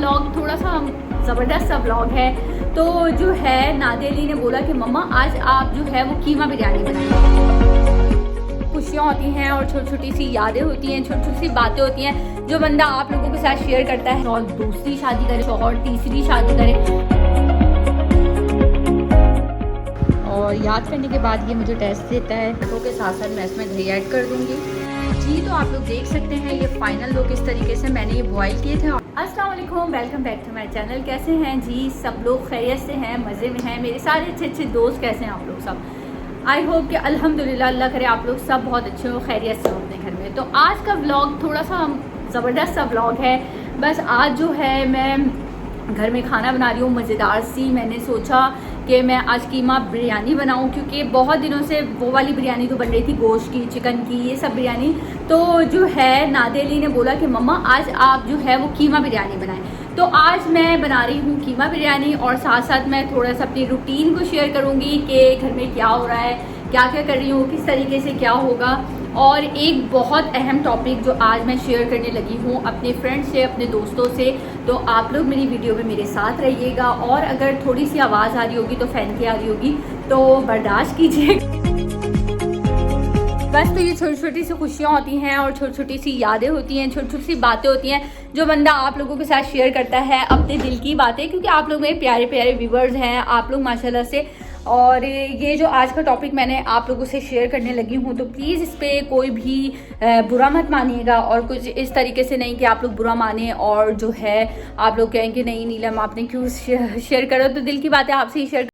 Vlog थोड़ा सा ज़बरदस्त सा व्लॉग है। तो जो है नादिया अली ने बोला कि मम्मा आज आप जो है वो कीमा बिरयानी बनाएं। खुशियाँ होती हैं और छोटी छोटी सी यादें होती हैं, छोटी छोटी सी बातें होती हैं जो बंदा आप लोगों के साथ शेयर करता है। और दूसरी शादी करे और तीसरी शादी करे और याद करने के बाद ये मुझे टेस्ट देता है। तो के साथ साथ मैं इसमें दही ऐड कर दूंगी। जी तो आप लोग देख सकते हैं ये फाइनल लुक इस तरीके से मैंने ये बॉईल किए थे। अस्सलाम वालेकुम, welcome back to my channel. कैसे हैं जी सब लोग? खैरियत से हैं, मज़े में हैं। मेरे सारे अच्छे अच्छे दोस्त कैसे हैं आप लोग सब? आई होप कि अल्हम्दुलिल्लाह, अल्लाह करे आप लोग सब बहुत अच्छे हो, खैरियत से हो अपने घर में। तो आज का व्लॉग थोड़ा सा ज़बरदस्त सा व्लॉग है। बस आज जो है मैं घर में खाना बना रही हूँ मज़ेदार सी। मैंने सोचा कि मैं आज कीमा बिरयानी बनाऊं क्योंकि बहुत दिनों से वो वाली बिरयानी तो बन रही थी, गोश्त की, चिकन की, ये सब बिरयानी। तो जो है नादिया अली ने बोला कि मम्मा आज आप जो है वो कीमा बिरयानी बनाएं। तो आज मैं बना रही हूँ कीमा बिरयानी और साथ साथ मैं थोड़ा सा अपनी रूटीन को शेयर करूँगी कि घर में क्या हो रहा है, क्या क्या कर रही हूँ, किस तरीके से क्या होगा। और एक बहुत अहम टॉपिक जो आज मैं शेयर करने लगी हूँ अपने फ्रेंड्स से, अपने दोस्तों से। तो आप लोग मेरी वीडियो में मेरे साथ रहिएगा और अगर थोड़ी सी आवाज़ आ रही होगी तो फ़ैन की आ रही होगी तो बर्दाश्त कीजिए। बस तो ये छोटी छोटी सी खुशियाँ होती हैं और छोटी छोटी सी यादें होती हैं, छोटी छोटी सी बातें होती हैं जो बंदा आप लोगों के साथ शेयर करता है, अपने दिल की बातें। क्योंकि आप लोग मेरे प्यारे प्यारे व्यूवर्स हैं, आप लोग माशाल्लाह से। और ये जो आज का टॉपिक मैंने आप लोगों से शेयर करने लगी हूँ तो प्लीज़ इस पर कोई भी बुरा मत मानिएगा और कुछ इस तरीके से नहीं कि आप लोग बुरा माने और जो है आप लोग कहें कि नहीं नीलम आपने क्यों शेयर करो। तो दिल की बातें आपसे ही शेयर।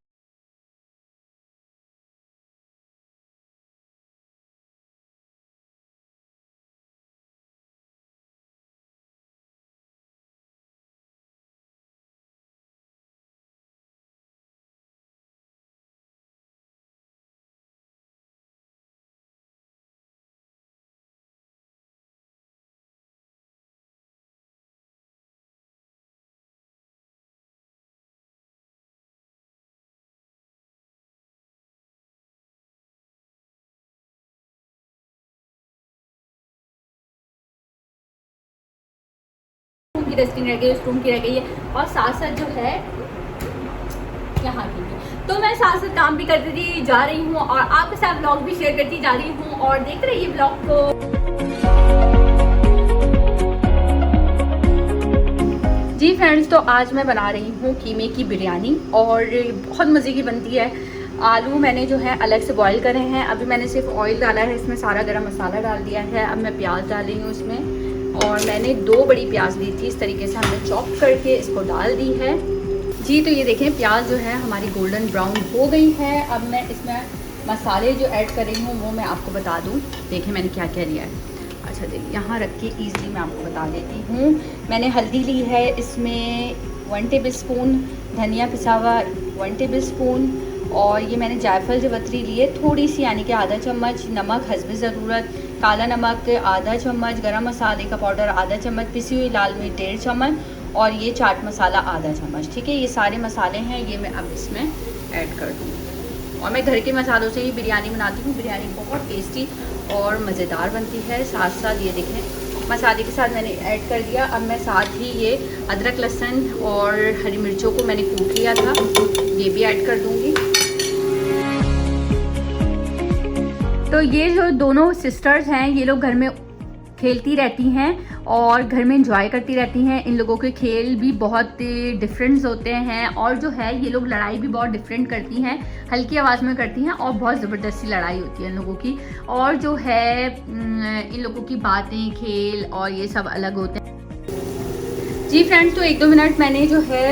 की डस्टिंग रह गई, उस रूम की रह गई है और साथ साथ जो है यहाँ की भी। तो मैं साथ साथ काम भी करती जा रही हूँ और आपके साथ ब्लॉग भी शेयर करती जा रही हूँ और देखते रहिए ब्लॉग को। जी फ्रेंड्स, तो आज मैं बना रही हूँ कीमे की बिरयानी और बहुत मज़े की बनती है। आलू मैंने जो है अलग से बॉईल करे हैं। अभी मैंने सिर्फ ऑयल डाला है, इसमें सारा गरम मसाला डाल दिया है। अब मैं प्याज डाल रही हूँ इसमें और मैंने 2 बड़ी प्याज ली थी, इस तरीके से हमने चॉप करके इसको डाल दी है। जी तो ये देखें प्याज जो है हमारी गोल्डन ब्राउन हो गई है। अब मैं इसमें मसाले जो ऐड कर रही हूँ वो मैं आपको बता दूँ। देखें मैंने क्या क्या लिया है। अच्छा देखिए यहाँ रख के ईज़िली मैं आपको बता देती हूँ। मैंने हल्दी ली है, इसमें 1 टेबल स्पून, धनिया पिसा हुआ 1 टेबल स्पून और ये मैंने जायफल जवत्री लिए थोड़ी सी यानी कि आधा चम्मच, नमक हस्ब ज़रूरत, काला नमक आधा चम्मच, गरम मसाले का पाउडर आधा चम्मच, पिसी हुई लाल मिर्च 1.5 चम्मच और ये चाट मसाला आधा चम्मच। ठीक है, ये सारे मसाले हैं, ये मैं अब इसमें ऐड कर दूँगी। और मैं घर के मसालों से ही बिरयानी बनाती हूँ। बिरयानी बहुत टेस्टी और मज़ेदार बनती है। साथ साथ ये देखें मसाले के साथ मैंने ऐड कर दिया। अब मैं साथ ही ये अदरक लहसुन और हरी मिर्चों को मैंने कूट लिया था, ये भी ऐड कर दूँगी। तो ये जो दोनों सिस्टर्स हैं ये लोग घर में खेलती रहती हैं और घर में इंजॉय करती रहती हैं। इन लोगों के खेल भी बहुत डिफरेंट होते हैं और जो है ये लोग लड़ाई भी बहुत डिफरेंट करती हैं, हल्की आवाज़ में करती हैं और बहुत ज़बरदस्ती लड़ाई होती है इन लोगों की। और जो है इन लोगों की बातें, खेल और ये सब अलग होते हैं। जी फ्रेंड्स, तो 1-2 मिनट मैंने जो है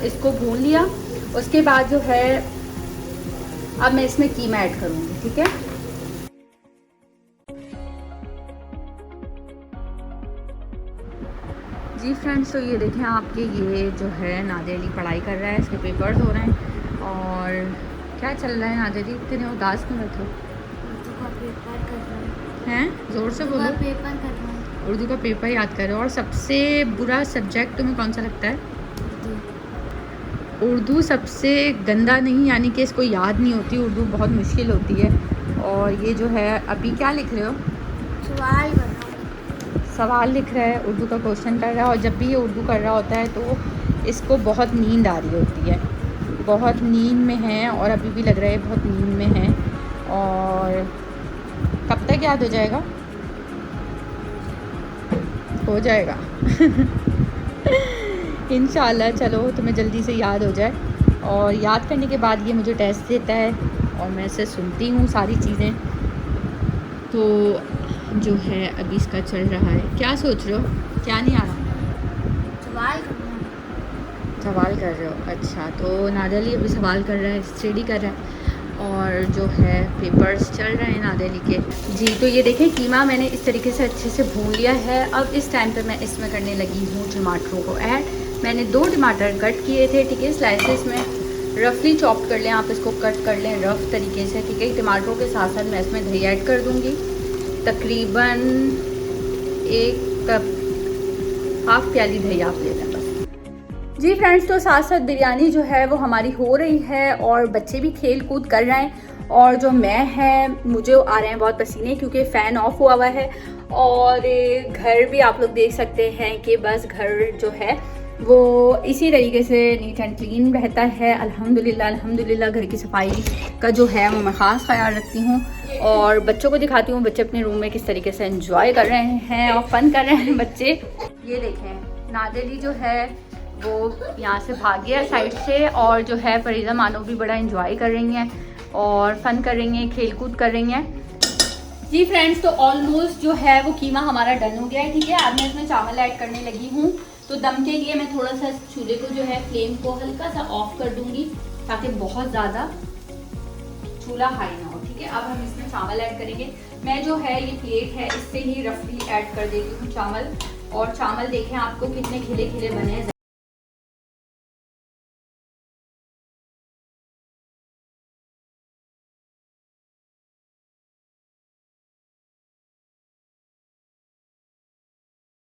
इसको भून लिया। उसके बाद जो है अब मैं इसमें कीमा ऐड करूँगी। ठीक है, जी फ्रेंड्स, तो ये देखें आपके ये जो है नादिया अली पढ़ाई कर रहा है, इसके पेपर्स हो रहे हैं। और क्या चल रहा है नादिया अली? इतने उदास क्यों बैठे हो? उर्दू का पेपर कर रहा हैं? ज़ोर से बोलो। पेपर कर रहा है। उर्दू का पेपर याद कर रहे हो। और सबसे बुरा सब्जेक्ट तुम्हें कौन सा लगता है? उर्दू सबसे गंदा नहीं, यानी कि इसको याद नहीं होती। उर्दू बहुत मुश्किल होती है। और ये जो है अभी क्या लिख रहे हो? सवाल बनाओ। सवाल लिख रहा है, उर्दू का क्वेश्चन कर रहा है। और जब भी ये उर्दू कर रहा होता है तो इसको बहुत नींद आ रही होती है, बहुत नींद में है और अभी भी लग रहा है बहुत नींद में है। और कब तक याद हो जाएगा? हो जाएगा इंशाल्लाह। चलो तुम्हें जल्दी से याद हो जाए। और याद करने के बाद ये मुझे टेस्ट देता है और मैं इसे सुनती हूँ सारी चीज़ें। तो जो है अभी इसका चल रहा है। क्या सोच रहे हो? क्या नहीं आ रहा? सवाल करना है। सवाल कर रहे हो? अच्छा, तो नादली अभी सवाल कर रहा है, स्टडी कर रहा है और जो है पेपर्स चल रहे हैं नादली के। जी, तो ये देखें कीमा मैंने इस तरीके से अच्छे से भून लिया है। अब इस टाइम पे मैं इसमें करने लगी हूँ टमाटरों को ऐड। मैंने 2 टमाटर कट किए थे, ठीक है, स्लाइसेस में रफली चॉप कर लें आप इसको, कट कर लें रफ तरीके से, ठीक है। टमाटरों के साथ साथ मैं इसमें दही ऐड कर दूँगी, तकरीबन 1 कप, हाफ प्याली दही आप ले लें बस। जी फ्रेंड्स, तो साथ साथ बिरयानी जो है वो हमारी हो रही है और बच्चे भी खेल कूद कर रहे हैं। और जो मैं है मुझे आ रहे हैं बहुत पसीने क्योंकि फ़ैन ऑफ हुआ हुआ है। और घर भी आप लोग देख सकते हैं कि बस घर जो है वो इसी तरीके से नीट एंड क्लीन रहता है। अल्हम्दुलिल्लाह अल्हम्दुलिल्लाह घर की सफाई का जो है वो मैं ख़ास ख्याल रखती हूँ। और बच्चों को दिखाती हूँ बच्चे अपने रूम में किस तरीके से एंजॉय कर रहे हैं और फन कर रहे हैं बच्चे। ये देखें नादली जो है वो यहाँ से भाग गया साइड से और जो है फरीज़ा मानो भी बड़ा एंजॉय कर रही हैं और फन कर रही हैं, खेल कूद कर रही हैं। जी फ्रेंड्स, तो ऑलमोस्ट जो है वो कीमा हमारा डन हो गया है, ठीक है। अब मैं इसमें चावल ऐड करने लगी हूँ। तो दम के लिए मैं थोड़ा सा चूल्हे को जो है फ्लेम को हल्का सा ऑफ कर दूंगी ताकि बहुत ज़्यादा चूल्हा हाई ना हो, ठीक है। अब हम इसमें चावल ऐड करेंगे। मैं जो है ये प्लेट है इससे ही रफली ऐड कर देती हूँ चावल। और चावल देखें आपको कितने खिले खिले बने हैं।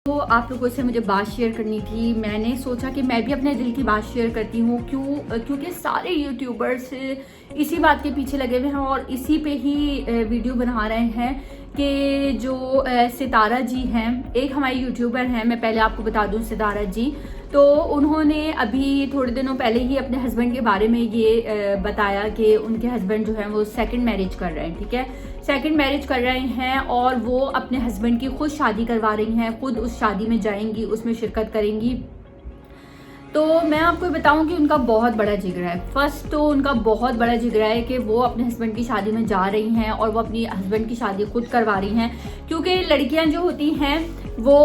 तो आप लोगों से मुझे बात शेयर करनी थी। मैंने सोचा कि मैं भी अपने दिल की बात शेयर करती हूँ। क्योंकि सारे यूट्यूबर्स इसी बात के पीछे लगे हुए हैं और इसी पे ही वीडियो बना रहे हैं कि जो सितारा जी हैं, एक हमारे यूट्यूबर हैं, मैं पहले आपको बता दूं सितारा जी। तो उन्होंने अभी थोड़े दिनों पहले ही अपने हस्बैंड के बारे में ये बताया कि उनके हस्बैंड जो हैं वो सेकंड मैरिज कर रहे हैं, ठीक है। सेकंड मैरिज कर रहे हैं और वो अपने हस्बैंड की खुद शादी करवा रही हैं, खुद उस शादी में जाएंगी, उसमें शिरकत करेंगी। तो मैं आपको बताऊं कि उनका बहुत बड़ा जिगरा है। फर्स्ट तो उनका बहुत बड़ा जिगरा है कि वो अपने हस्बैंड की शादी में जा रही हैं और वो अपनी हस्बैंड की शादी खुद करवा रही हैं। क्योंकि लड़कियां जो होती हैं वो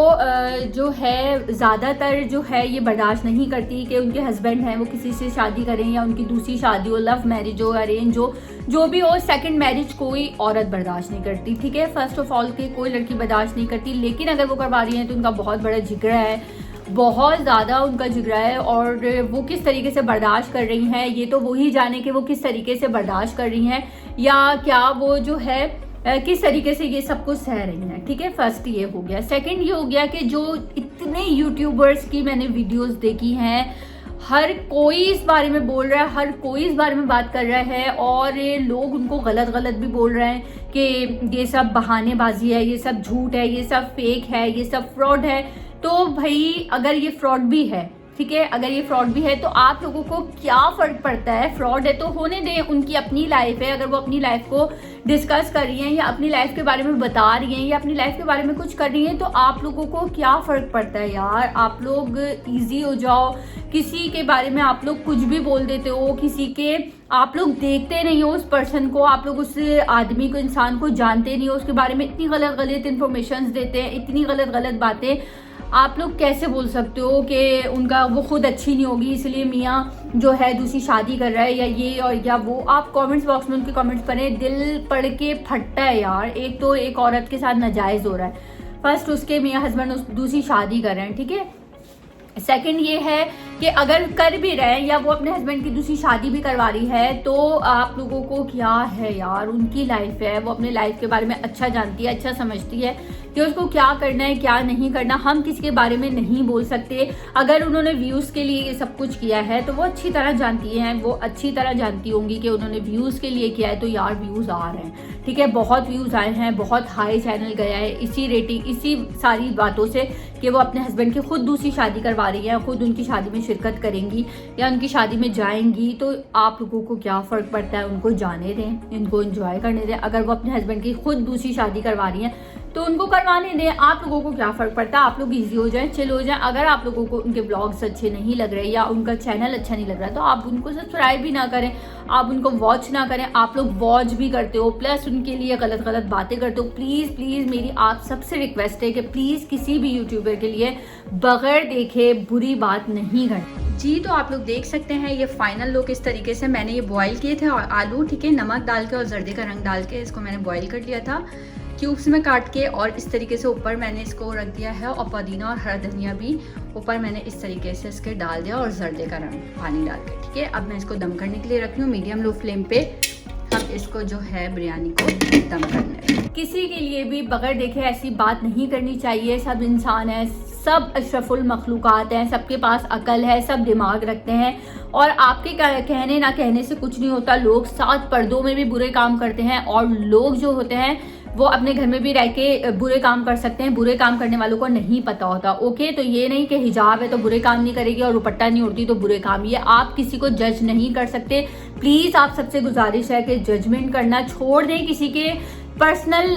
जो है ज़्यादातर जो है ये बर्दाश्त नहीं करती कि उनके हस्बैंड हैं वो किसी से शादी करें या उनकी दूसरी शादी हो, लव मैरिज हो, अरेंज हो, जो भी हो, सेकंड मैरिज कोई औरत बर्दाश्त नहीं करती, ठीक है। फर्स्ट ऑफ ऑल के कोई लड़की बर्दाश्त नहीं करती। लेकिन अगर वो करवा रही हैं तो उनका बहुत बड़ा जिगरा है, बहुत ज़्यादा उनका जिगरा है। और वो किस तरीके से बर्दाश्त कर रही हैं ये तो वही जाने कि वो किस तरीके से बर्दाश्त कर रही हैं या क्या वो जो है किस तरीके से ये सब कुछ सह रही हैं, ठीक है। फर्स्ट ये हो गया। सेकंड ये हो गया कि जो इतने यूट्यूबर्स की मैंने वीडियोस देखी हैं, हर कोई इस बारे में बोल रहा है, हर कोई इस बारे में बात कर रहा है और लोग उनको गलत गलत भी बोल रहे हैं कि ये सब बहानेबाजी है, ये सब झूठ है, ये सब फेक है, ये सब फ्रॉड है। तो भाई अगर ये फ्रॉड भी है, ठीक है, अगर ये फ्रॉड भी है तो आप लोगों को क्या फ़र्क पड़ता है? फ्रॉड है तो होने दें, उनकी अपनी लाइफ है। अगर वो अपनी लाइफ को डिस्कस कर रही हैं या अपनी लाइफ के बारे में बता रही हैं या अपनी लाइफ के बारे में कुछ कर रही हैं तो आप लोगों को क्या फ़र्क पड़ता है यार? आप लोग ईजी हो जाओ। किसी के बारे में आप लोग कुछ भी बोल देते हो, किसी के आप लोग देखते नहीं हो उस पर्सन को, आप लोग उस आदमी को, इंसान को जानते नहीं हो, उसके बारे में इतनी गलत गलत इन्फॉर्मेशन देते हैं, इतनी गलत गलत बातें। आप लोग कैसे बोल सकते हो कि उनका वो खुद अच्छी नहीं होगी इसलिए मियाँ जो है दूसरी शादी कर रहा है या ये और या वो? आप कमेंट्स बॉक्स में उनके कमेंट्स पढ़ें, दिल पढ़ के फटता है यार। एक तो एक औरत के साथ नाजायज़ हो रहा है, फर्स्ट उसके मियाँ हस्बैंड दूसरी शादी कर रहे हैं, ठीक है। सेकंड ये है कि अगर कर भी रहे हैं या वो अपने हस्बैंड की दूसरी शादी भी करवा रही है तो आप लोगों को क्या है यार? उनकी लाइफ है, वो अपने लाइफ के बारे में अच्छा जानती है, अच्छा समझती है कि उसको क्या करना है क्या नहीं करना। हम किसी के बारे में नहीं बोल सकते। अगर उन्होंने व्यूज़ के लिए ये सब कुछ किया है तो वो अच्छी तरह जानती हैं, वो अच्छी तरह जानती होंगी कि उन्होंने व्यूज़ के लिए किया है तो यार व्यूज़ आ रहे हैं, ठीक है। बहुत व्यूज़ आए हैं, बहुत हाई चैनल गया है इसी रेटिंग, इसी सारी बातों से कि वो अपने हस्बैंड की खुद दूसरी शादी करवा रही है, खुद उनकी शादी में शिरकत करेंगी या उनकी शादी में जाएंगी। तो आप लोगों को क्या फ़र्क पड़ता है, उनको जाने दें, इनको एंजॉय करने दें। अगर वो अपने हस्बैंड की खुद दूसरी शादी करवा रही हैं तो उनको करवाने दें, आप लोगों को क्या फ़र्क पड़ता है। आप लोग ईजी हो जाएं, चिल हो जाएं। अगर आप लोगों को उनके ब्लॉग्स अच्छे नहीं लग रहे या उनका चैनल अच्छा नहीं लग रहा तो आप उनको सब्सक्राइब भी ना करें, आप उनको वॉच ना करें। आप लोग वॉच भी करते हो प्लस उनके लिए गलत गलत बातें करते हो। प्लीज़ प्लीज़ मेरी आप सबसे रिक्वेस्ट है कि प्लीज़ किसी भी यूट्यूबर के लिए बगैर देखे बुरी बात नहीं करनी। जी, तो आप लोग देख सकते हैं ये फाइनल लुक इस तरीके से मैंने ये बॉईल किए थे और आलू, ठीक है, नमक डाल के और जर्दे का रंग डाल के इसको मैंने बॉईल कर लिया था क्यूब्स में काट के। और इस तरीके से ऊपर मैंने इसको रख दिया है और पुदीना और हरा धनिया भी ऊपर मैंने इस तरीके से इसके डाल दिया और जर्दे का रंग पानी डाल के, ठीक है। अब मैं इसको दम करने के लिए रखी हूँ मीडियम लो फ्लेम पे। हम इसको जो है बिरयानी को दम करने, किसी के लिए भी बगैर देखे ऐसी बात नहीं करनी चाहिए। सब इंसान है, सब अशरफुल मखलूक़ात हैं, सबके पास अकल है, सब दिमाग रखते हैं और आपके कहने ना कहने से कुछ नहीं होता। लोग सात पर्दों में भी बुरे काम करते हैं और लोग जो होते हैं वो अपने घर में भी रह के बुरे काम कर सकते हैं। बुरे काम करने वालों को नहीं पता होता, ओके। तो ये नहीं कि हिजाब है तो बुरे काम नहीं करेगी और दुपट्टा नहीं उड़ती तो बुरे काम, ये आप किसी को जज नहीं कर सकते। प्लीज़ आप सबसे गुजारिश है कि जजमेंट करना छोड़ दें, किसी के पर्सनल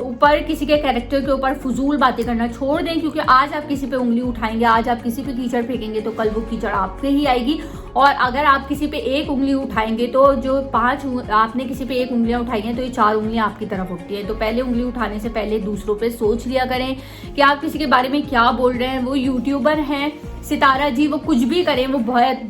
ऊपर, किसी के कैरेक्टर के ऊपर फजूल बातें करना छोड़ दें। क्योंकि आज आप किसी पे उंगली उठाएंगे, आज आप किसी पे कीचड़ फेंकेंगे तो कल वो कीचड़ आप पे ही आएगी। और अगर आप किसी पे एक उंगली उठाएंगे तो जो आपने किसी पे एक उंगलियां उठाई हैं तो ये 4 उंगलियां आपकी तरफ उठती हैं। तो पहले उंगली उठाने से पहले दूसरों पे सोच लिया करें कि आप किसी के बारे में क्या बोल रहे हैं। वो यूट्यूबर हैं सितारा जी, वो कुछ भी करें, वो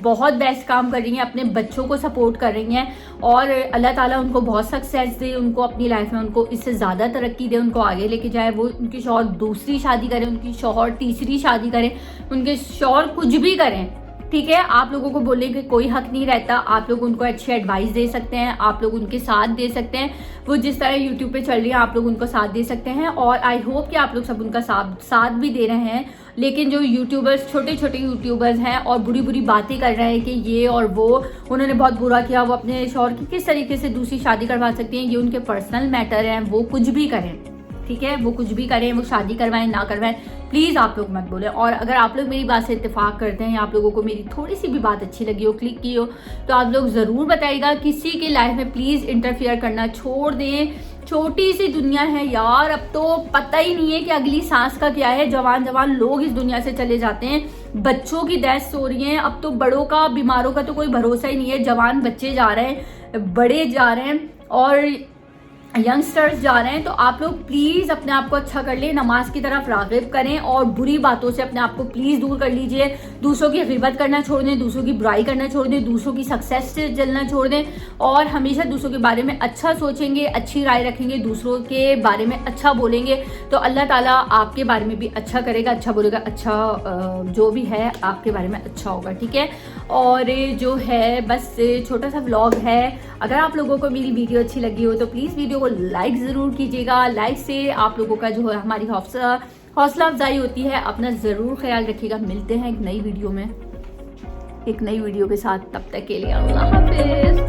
बहुत बेस्ट काम कर रही हैं, अपने बच्चों को सपोर्ट कर रही हैं और अल्लाह ताला उनको बहुत सक्सेस दे, उनको अपनी लाइफ में उनको इससे ज़्यादा तरक्की दे, उनको आगे लेके जाए। वो उनकी शौहर दूसरी शादी करें, उनकी शौहर तीसरी शादी करें, उनके शौहर कुछ भी करें, ठीक है। आप लोगों को बोलने के कोई हक नहीं रहता। आप लोग उनको अच्छी एडवाइस दे सकते हैं, आप लोग उनके साथ दे सकते हैं। वो जिस तरह यूट्यूब पे चल रही है आप लोग उनको साथ दे सकते हैं और आई होप कि आप लोग सब उनका साथ भी दे रहे हैं। लेकिन जो यूट्यूबर्स, छोटे छोटे यूट्यूबर्स हैं और बुरी बुरी बातें कर रहे हैं कि ये और वो उन्होंने बहुत बुरा किया, वो अपने शौहर की किस तरीके से दूसरी शादी करवा सकती हैं, ये उनके पर्सनल मैटर हैं। वो कुछ भी करें, ठीक है, वो कुछ भी करें, वो शादी करवाएं ना करवाएं, प्लीज़ आप लोग मत बोलें। और अगर आप लोग मेरी बात से इत्तेफाक करते हैं या आप लोगों को मेरी थोड़ी सी भी बात अच्छी लगी हो, क्लिक की हो, तो आप लोग ज़रूर बताइएगा। किसी की लाइफ में प्लीज़ इंटरफियर करना छोड़ दें। छोटी सी दुनिया है यार, अब तो पता ही नहीं है कि अगली सांस का क्या है। जवान जवान लोग इस दुनिया से चले जाते हैं, बच्चों की डेथ्स हो रही हैं। अब तो बड़ों का, बीमारों का तो कोई भरोसा ही नहीं है। जवान बच्चे जा रहे हैं, बड़े जा रहे हैं और यंगस्टर्स जा रहे हैं। तो आप लोग प्लीज़ अपने आप को अच्छा कर ले, नमाज की तरफ राग़िब करें और बुरी बातों से अपने आप को प्लीज़ दूर कर लीजिए। दूसरों की ग़ीबत करना छोड़ दें, दूसरों की बुराई करना छोड़ दें, दूसरों की सक्सेस से जलना छोड़ दें और हमेशा दूसरों के बारे में अच्छा सोचेंगे, अच्छी राय रखेंगे, दूसरों के बारे में अच्छा बोलेंगे तो अल्लाह ताला आपके बारे में भी अच्छा करेगा, अच्छा बोलेगा, अच्छा जो भी है आपके बारे में अच्छा होगा, ठीक है। और जो है बस छोटा सा व्लॉग है। अगर आप लोगों को मेरी वीडियो अच्छी लगी हो तो प्लीज़ वीडियो को लाइक ज़रूर कीजिएगा। लाइक से आप लोगों का जो है हमारी हौसला अफजाई होती है। अपना ज़रूर ख्याल रखिएगा। मिलते हैं एक नई वीडियो में, एक नई वीडियो के साथ। तब तक के लिए अल्लाह हाफिज़।